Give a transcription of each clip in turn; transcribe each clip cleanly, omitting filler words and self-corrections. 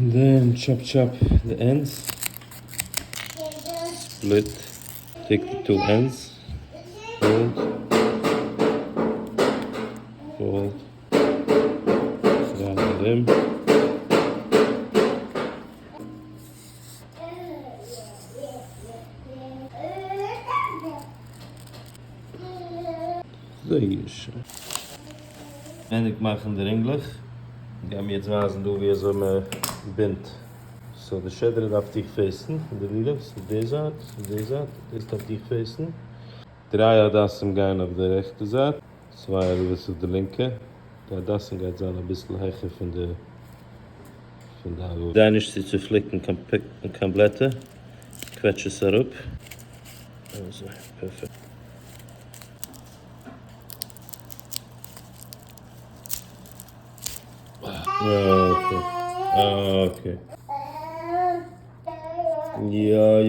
And then chop the ends. Split. Take the two ends. Fold. Fold. Down them. Sehr schön. En ik mache in der Englisch. Ich habe mir jetzt wasen, du wie so eine Bind. So, der Schädel darf dich festen, in der Lille, so deze Saat, das darf dich festen. 3 Adassen gehen auf der rechte Seite, 2 Adassen auf der linke. Die Adassen geht dann ein bisschen höher von der Haare. Dann ist sie zu flicken komplett. Quetsche es herab. Also, perfekt. Okay. Ja.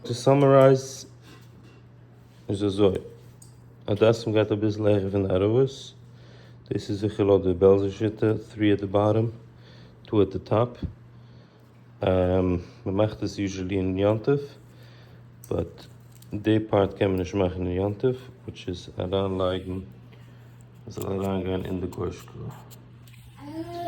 To summarize, is zo. Adassem gaat een beetje leggen van de arrows. This is a gelot de belze zitten, 3 at the bottom, 2 at the top. We machen this usually in Yantif, but the part can we not machen in Yantif, which is aanleggen, in de gorscrew.